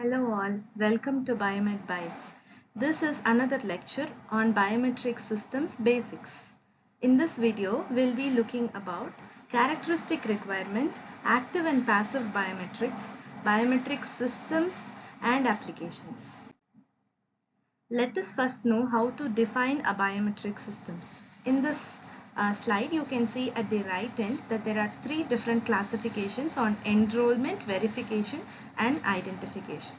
Hello all, welcome to Biomed Bytes. This is another lecture on Biometric Systems Basics. In this video, we'll be looking about characteristic requirement, active and passive biometrics, biometric systems and applications. Let us first know how to define a biometric systems. In this slide, you can see at the right end that there are three different classifications on enrollment, verification and identification.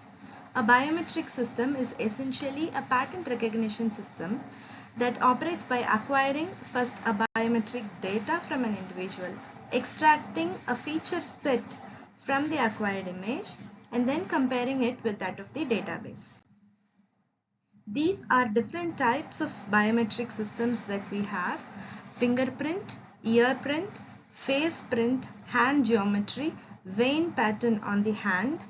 A biometric system is essentially a pattern recognition system that operates by acquiring first a biometric data from an individual, extracting a feature set from the acquired image and then comparing it with that of the database. These are different types of biometric systems that we have: fingerprint, ear print, face print, hand geometry, vein pattern on the hand,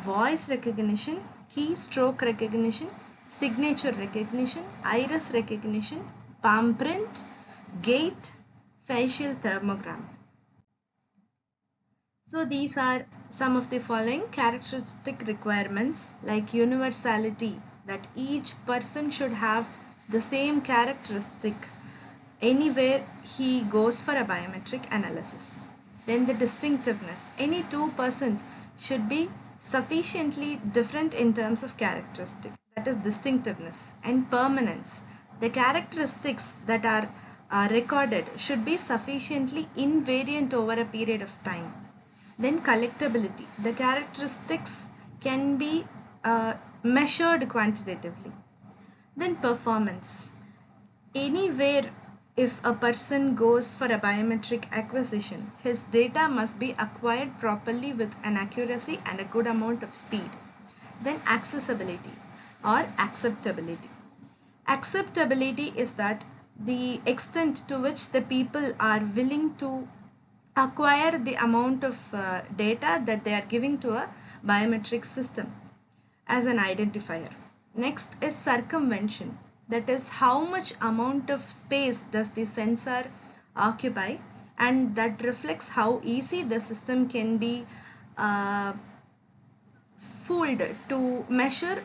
voice recognition, keystroke recognition, signature recognition, iris recognition, palm print, gait, facial thermogram. So these are some of the following characteristic requirements, like universality, that each person should have the same characteristic anywhere he goes for a biometric analysis. Then the distinctiveness, any two persons should be sufficiently different in terms of characteristic, that is distinctiveness. And permanence, the characteristics that are recorded should be sufficiently invariant over a period of time. Then collectability, the characteristics can be measured quantitatively. Then performance, anywhere if a person goes for a biometric acquisition, his data must be acquired properly with an accuracy and a good amount of speed. Then accessibility or acceptability. Acceptability is that the extent to which the people are willing to acquire the amount of data that they are giving to a biometric system as an identifier. Next is circumvention, that is how much amount of space does the sensor occupy, and that reflects how easy the system can be fooled to measure,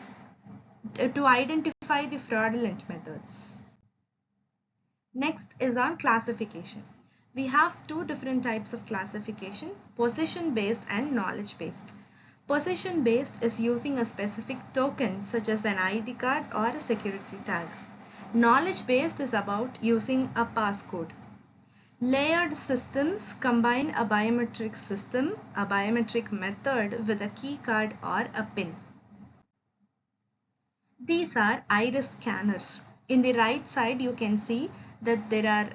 to identify the fraudulent methods. Next is on classification. We have two different types of classification: position based and knowledge based. Position based is using a specific token such as an ID card or a security tag. Knowledge based is about using a passcode. Layered systems combine a biometric system, a biometric method with a key card or a PIN. These are iris scanners. In the right side you can see that there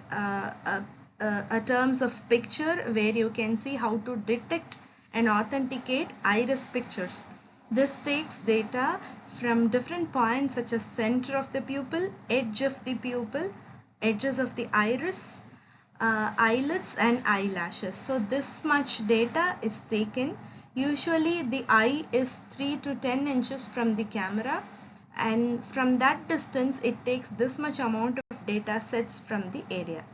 are terms of picture where you can see how to detect and authenticate iris pictures. This takes data from different points such as center of the pupil, edge of the pupil, edges of the iris, eyelids and eyelashes. So this much data is taken. Usually the eye is 3 to 10 inches from the camera, and from that distance it takes this much amount of data sets from the area.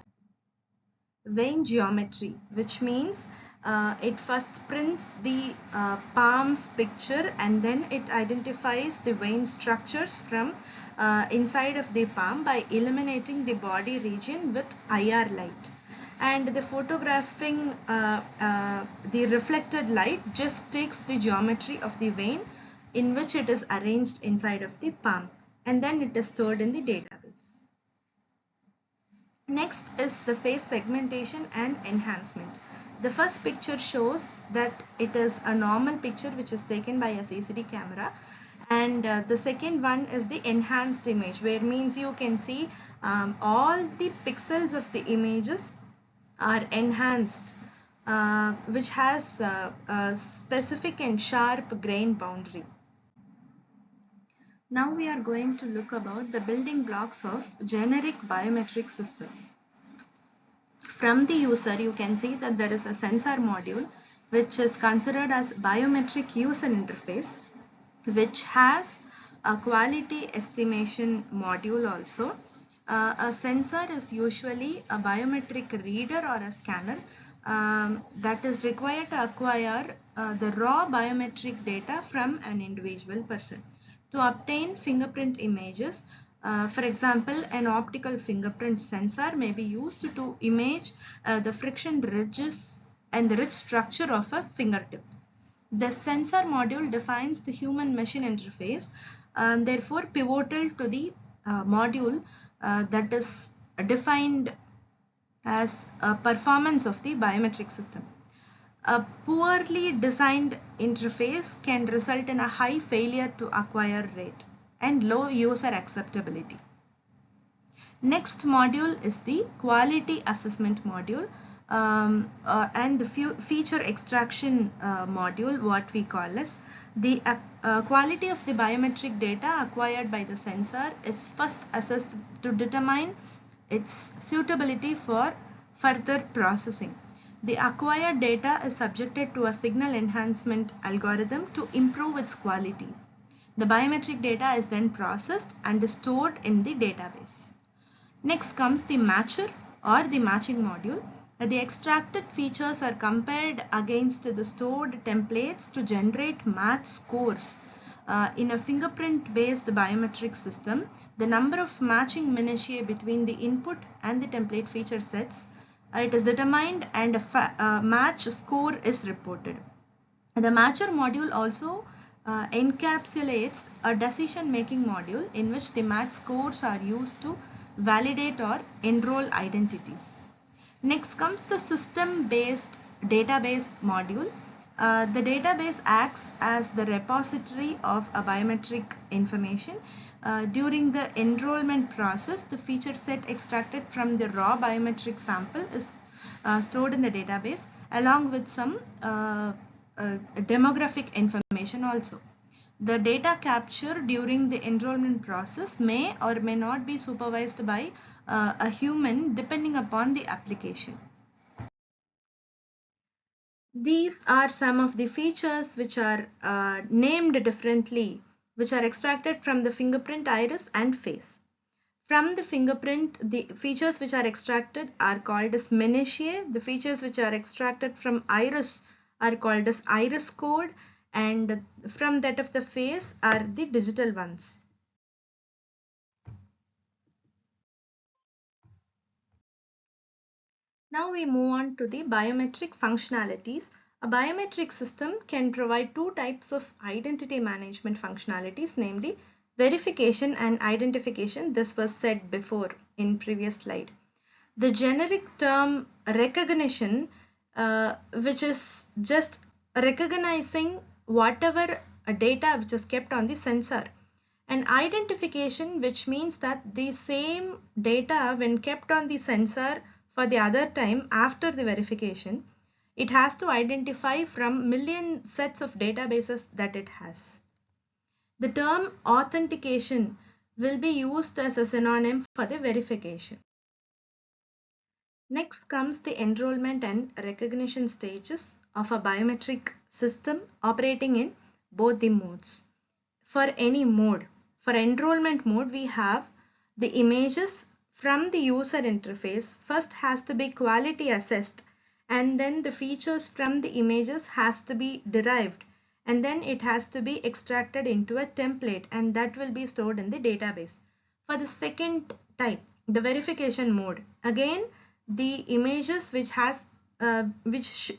Vein geometry, which means it first prints the palm's picture and then it identifies the vein structures from inside of the palm by illuminating the body region with IR light. And the photographing the reflected light just takes the geometry of the vein in which it is arranged inside of the palm, and then it is stored in the database. Next is the face segmentation and enhancement. The first picture shows that it is a normal picture which is taken by a CCD camera, and the second one is the enhanced image, where means you can see all the pixels of the images are enhanced, which has a specific and sharp grain boundary. Now we are going to look about the building blocks of generic biometric system. From the user you can see that there is a sensor module which is considered as biometric user interface, which has a quality estimation module also. A sensor is usually a biometric reader or a scanner that is required to acquire the raw biometric data from an individual person. To obtain fingerprint images, for example, an optical fingerprint sensor may be used to image the friction ridges and the rich structure of a fingertip. The sensor module defines the human-machine interface, and therefore pivotal to the module that is defined as a performance of the biometric system. A poorly designed interface can result in a high failure to acquire rate and low user acceptability. Next module is the quality assessment module, and the feature extraction module, what we call as the quality of the biometric data acquired by the sensor is first assessed to determine its suitability for further processing. The acquired data is subjected to a signal enhancement algorithm to improve its quality. The biometric data is then processed and stored in the database. Next comes the matcher or the matching module. The extracted features are compared against the stored templates to generate match scores. In a fingerprint-based biometric system, the number of matching minutiae between the input and the template feature sets, it is determined and a match score is reported. The matcher module also encapsulates a decision-making module in which the match scores are used to validate or enroll identities. Next comes the system-based database module. The database acts as the repository of a biometric information. During the enrollment process, the feature set extracted from the raw biometric sample is stored in the database along with some demographic information also. The data capture during the enrollment process may or may not be supervised by a human depending upon the application. These are some of the features which are named differently, which are extracted from the fingerprint, iris and face. From the fingerprint, the features which are extracted are called as minutiae. The features which are extracted from iris are called as iris code, and from that of the face are the digital ones. Now we move on to the biometric functionalities. A biometric system can provide two types of identity management functionalities, namely verification and identification. This was said before in previous slide. The generic term recognition, which is just recognizing whatever data which is kept on the sensor, and identification, which means that the same data when kept on the sensor for the other time after the verification, it has to identify from million sets of databases that it has. The term authentication will be used as a synonym for the verification. Next comes the enrollment and recognition stages of a biometric system operating in both the modes. For any mode, for enrollment mode, we have the images from the user interface first has to be quality assessed, and then the features from the images has to be derived, and then it has to be extracted into a template, and that will be stored in the database. For the second type, the verification mode, again the images which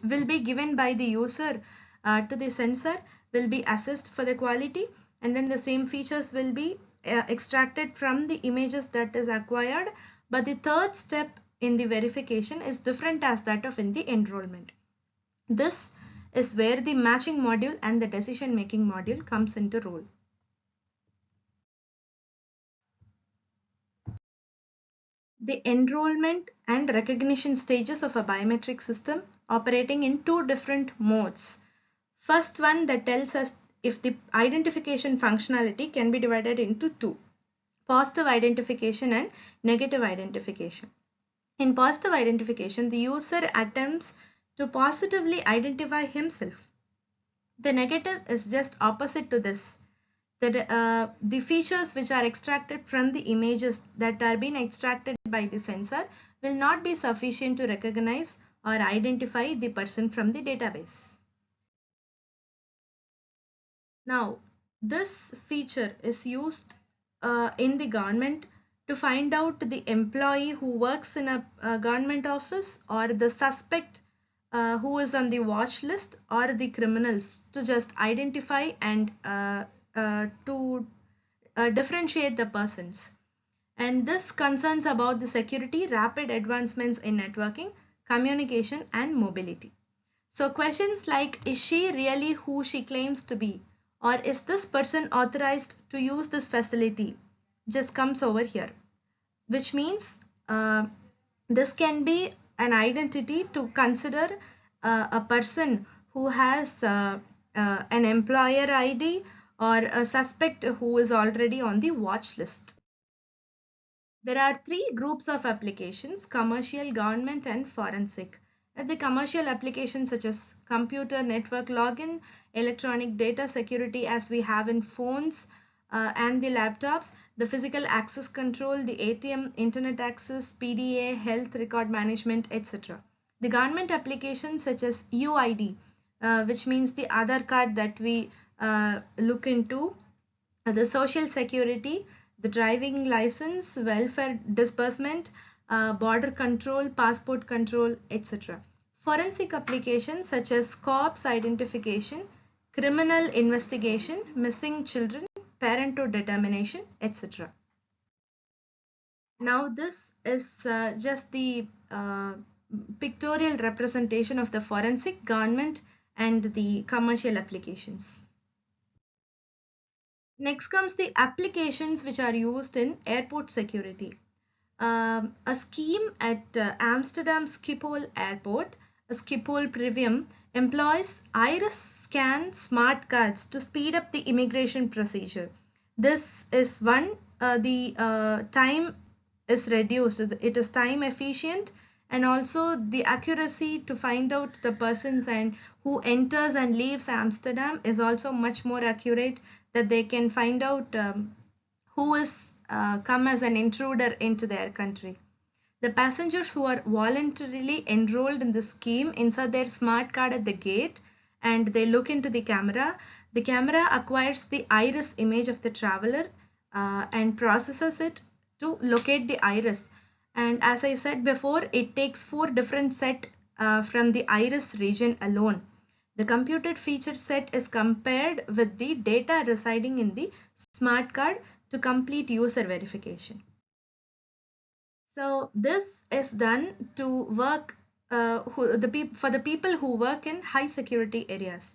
will be given by the user to the sensor will be assessed for the quality, and then the same features will be extracted from the images that is acquired. But the third step in the verification is different as that of in the enrollment. This is where the matching module and the decision making module comes into role. The enrollment and recognition stages of a biometric system operating in two different modes. First one that tells us if the identification functionality can be divided into two: positive identification and negative identification. In positive identification, the user attempts to positively identify himself. The negative is just opposite to this. The features which are extracted from the images that are being extracted by the sensor will not be sufficient to recognize or identify the person from the database. Now, this feature is used in the government to find out the employee who works in a government office or the suspect who is on the watch list or the criminals, to just identify and to differentiate the persons. And this concerns about the security, rapid advancements in networking, communication, and mobility. So questions like, is she really who she claims to be? Or is this person authorized to use this facility? Just comes over here, which means uh, this can be an identity to consider a person who has an employer ID or a suspect who is already on the watch list. There are three groups of applications: commercial, government, and forensic. The commercial applications such as computer network login, electronic data security as we have in phones and the laptops, the physical access control, the ATM, internet access, PDA, health record management, etc. The government applications such as UID, which means the Aadhaar card that we look into, the social security, the driving license, welfare disbursement, border control, passport control, etc. Forensic applications such as corpse identification, criminal investigation, missing children, parenthood determination, etc. Now this is just the pictorial representation of the forensic, government, and the commercial applications. Next comes the applications which are used in airport security. A scheme at Amsterdam Schiphol Airport, Schiphol Premium, employs iris scan smart cards to speed up the immigration procedure. This is one, the time is reduced, it is time efficient, and also the accuracy to find out the persons and who enters and leaves Amsterdam is also much more accurate, that they can find out who is come as an intruder into their country. The passengers who are voluntarily enrolled in the scheme insert their smart card at the gate and they look into the camera. The camera acquires the iris image of the traveler and processes it to locate the iris. And as I said before, it takes four different set from the iris region alone. The computed feature set is compared with the data residing in the smart card to complete user verification. So this is done to work for the people who work in high security areas.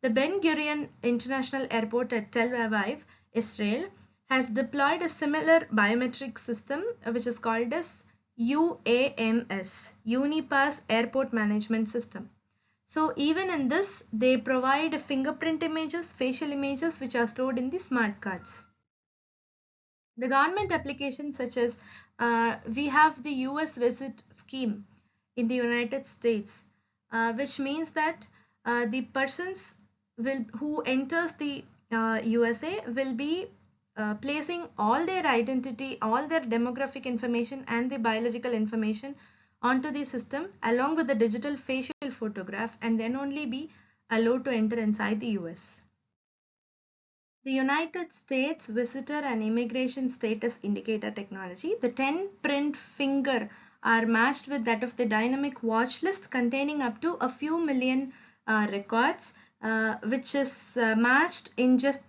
The Ben Gurion International Airport at Tel Aviv, Israel, has deployed a similar biometric system which is called as UAMS, Unipass Airport Management System. So even in this, they provide fingerprint images, facial images which are stored in the smart cards. The government applications such as we have the US visit scheme in the United States, which means that the persons who enters the USA will be placing all their identity, all their demographic information and the biological information onto the system along with the digital facial photograph, and then only be allowed to enter inside the US. The United States Visitor and Immigration Status Indicator technology, the 10 print finger are matched with that of the dynamic watch list containing up to a few million records, which is matched in just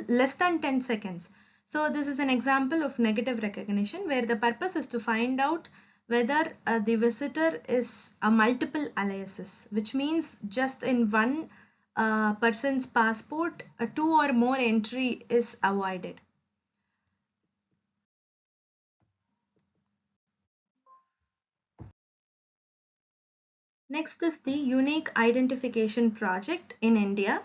less than 10 seconds. So this is an example of negative recognition where the purpose is to find out whether the visitor is a multiple aliases, which means just in one person's passport, two or more entry is avoided. Next is the Unique Identification Project in India,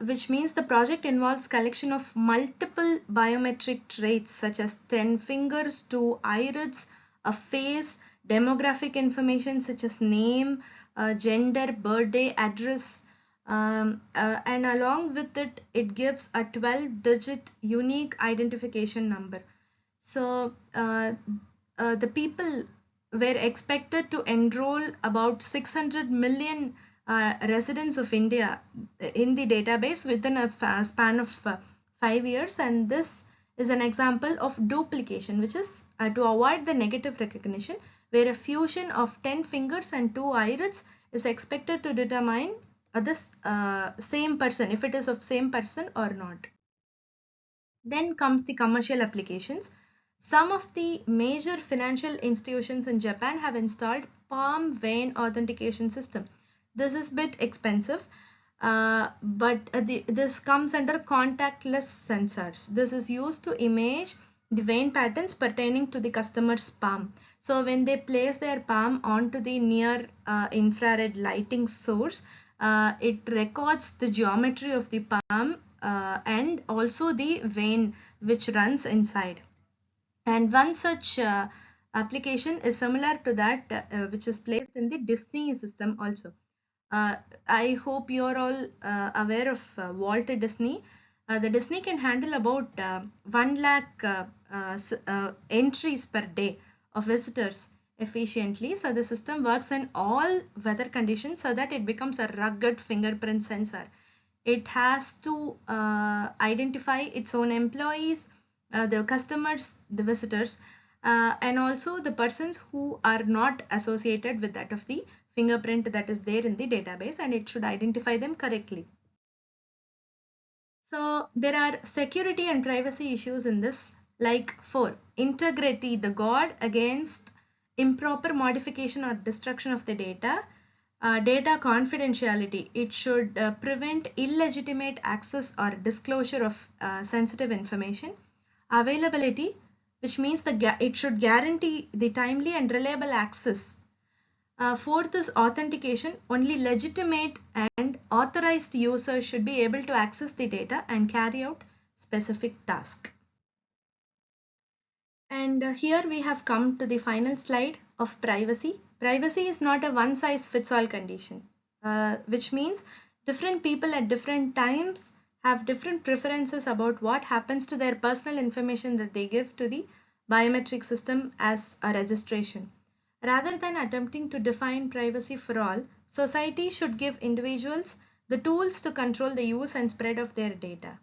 which means the project involves collection of multiple biometric traits such as 10 fingers, 2 irids, a face, demographic information such as name, gender, birthday, address, and along with it, it gives a 12-digit unique identification number. So the people were expected to enroll about 600 million residents of India in the database within a span of 5 years, and this is an example of duplication, which is to avoid the negative recognition, where a fusion of 10 fingers and 2 irids is expected to determine this same person, if it is of same person or not. Then comes the commercial applications. Some of the major financial institutions in Japan have installed palm vein authentication system. This is a bit expensive, but this comes under contactless sensors. This is used to image the vein patterns pertaining to the customer's palm. So when they place their palm onto the near infrared lighting source, it records the geometry of the palm and also the vein which runs inside. And one such application is similar to that which is placed in the Disney system also. I hope you're all aware of Walt Disney. The Disney can handle about 1 lakh entries per day of visitors efficiently. So the system works in all weather conditions so that it becomes a rugged fingerprint sensor. It has to identify its own employees, the customers, the visitors, and also the persons who are not associated with that of the fingerprint that is there in the database, and it should identify them correctly. So there are security and privacy issues in this, like 4, integrity, the guard against improper modification or destruction of the data. Data confidentiality, it should prevent illegitimate access or disclosure of sensitive information. Availability, which means it should guarantee the timely and reliable access. Fourth is authentication, only legitimate and authorized users should be able to access the data and carry out specific task. And here we have come to the final slide of privacy. Privacy is not a one size fits all condition, which means different people at different times have different preferences about what happens to their personal information that they give to the biometric system as a registration. Rather than attempting to define privacy for all, society should give individuals the tools to control the use and spread of their data.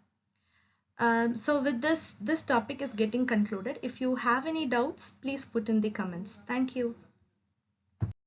So with this topic is getting concluded. If you have any doubts, please put in the comments. Thank you.